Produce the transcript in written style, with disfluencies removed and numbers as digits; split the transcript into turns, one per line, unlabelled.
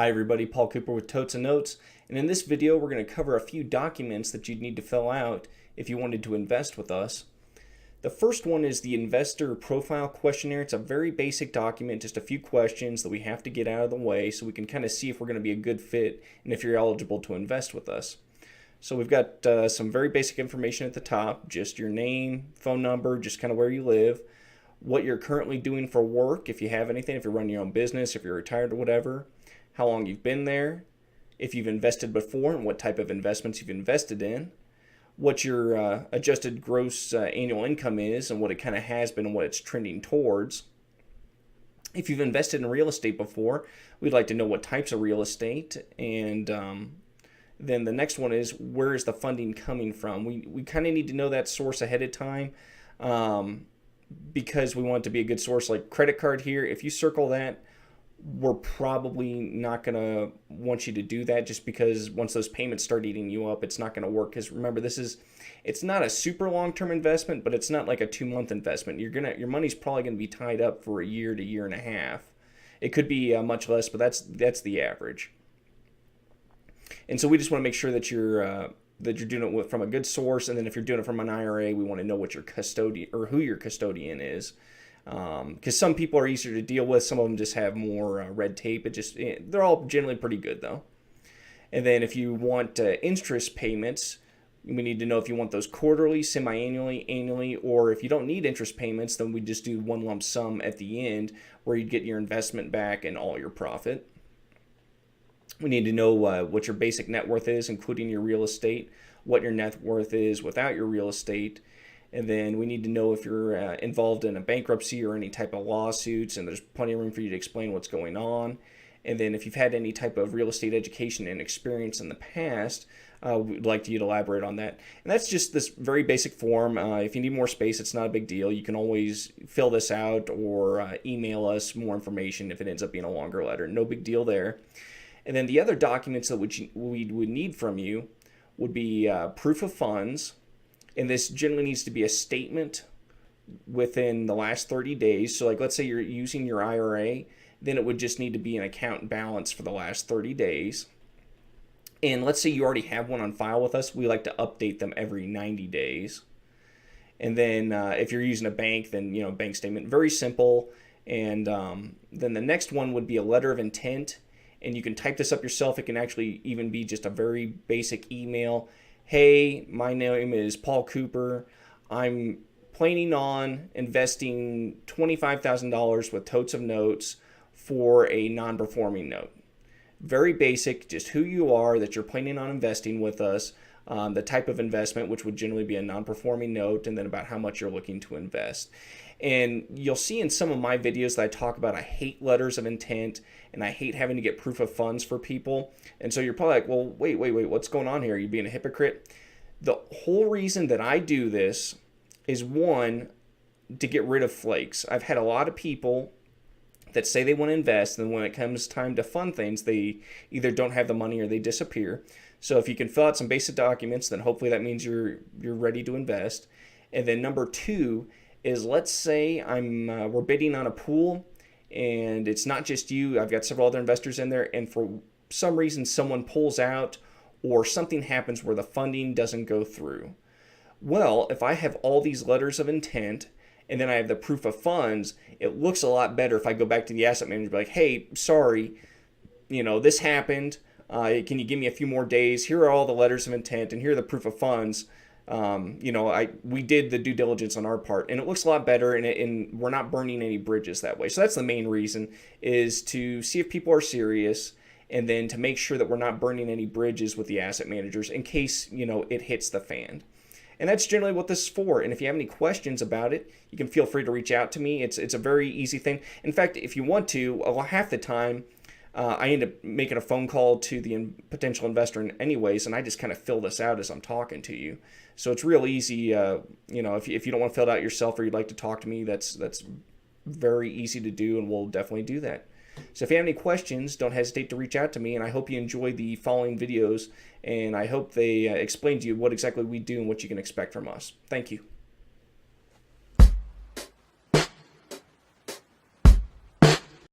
Hi everybody, Paul Cooper with Totes and Notes, and in this video we're going to cover a few documents that you'd need to fill out if you wanted to invest with us. The first one is the Investor Profile Questionnaire. It's a very basic document, just a few questions that we have to get out of the way so we can kind of see if we're going to be a good fit and if you're eligible to invest with us. So we've got some very basic information at the top, just your name, phone number, just kind of where you live, what you're currently doing for work, if you have anything, if you're running your own business, if you're retired or whatever, how long you've been there, if you've invested before and what type of investments you've invested in, what your adjusted gross annual income is and what it kind of has been and what it's trending towards. If you've invested in real estate before, we'd like to know what types of real estate, and then the next one is where is the funding coming from. We kind of need to know that source ahead of time because we want it to be a good source. Like credit card here, if you circle that, we're probably not going to want you to do that just because once those payments start eating you up, it's not going to work. Because remember, it's not a super long-term investment, but it's not like a 2-month investment. Your money's probably going to be tied up for a year to year and a half. It could be much less, but that's the average. And so we just want to make sure that you're doing it from a good source. And then if you're doing it from an IRA, we want to know what your custodian or who your custodian is. Because some people are easier to deal with, some of them just have more red tape. They're all generally pretty good though. And then if you want interest payments, we need to know if you want those quarterly, semi-annually, annually, or if you don't need interest payments, then we just do one lump sum at the end where you get your investment back and all your profit. We need to know what your basic net worth is, including your real estate, what your net worth is without your real estate. And then we need to know if you're involved in a bankruptcy or any type of lawsuits, and there's plenty of room for you to explain what's going on. And then if you've had any type of real estate education and experience in the past, we'd like you to elaborate on that. And that's just this very basic form. If you need more space, it's not a big deal. You can always fill this out or email us more information if it ends up being a longer letter. No big deal there. And then the other documents that we would need from you would be proof of funds. And this generally needs to be a statement within the last 30 days. So like, let's say you're using your IRA, then it would just need to be an account balance for the last 30 days. And let's say you already have one on file with us. We like to update them every 90 days. And then if you're using a bank, then, bank statement, very simple. And then the next one would be a letter of intent. And you can type this up yourself. It can actually even be just a very basic email. Hey, my name is Paul Cooper. I'm planning on investing $25,000 with Totes of Notes for a non-performing note. Very basic, just who you are, that you're planning on investing with us, the type of investment, which would generally be a non-performing note, and then about how much you're looking to invest. And you'll see in some of my videos that I talk about I hate letters of intent and I hate having to get proof of funds for people. And so you're probably like, well, wait, what's going on here? Are you being a hypocrite? The whole reason that I do this is, one, to get rid of flakes. I've had a lot of people that say they want to invest, and when it comes time to fund things, they either don't have the money or they disappear. So if you can fill out some basic documents, then hopefully that means you're ready to invest. And then number two is, let's say we're bidding on a pool and it's not just you. I've got several other investors in there, and for some reason someone pulls out or something happens where the funding doesn't go through. Well, if I have all these letters of intent and then I have the proof of funds, it looks a lot better if I go back to the asset manager and be like, hey, sorry, this happened. Can you give me a few more days? Here are all the letters of intent and here are the proof of funds. We did the due diligence on our part, and it looks a lot better, and we're not burning any bridges that way. So that's the main reason, is to see if people are serious, and then to make sure that we're not burning any bridges with the asset managers in case, it hits the fan. And that's generally what this is for. And if you have any questions about it, you can feel free to reach out to me. It's a very easy thing. In fact, if you want to, half the time, I end up making a phone call to the potential investor anyways, and I just kind of fill this out as I'm talking to you. So it's real easy, if you don't want to fill it out yourself or you'd like to talk to me, that's very easy to do, and we'll definitely do that. So if you have any questions, don't hesitate to reach out to me, and I hope you enjoy the following videos, and I hope they explain to you what exactly we do and what you can expect from us. Thank you.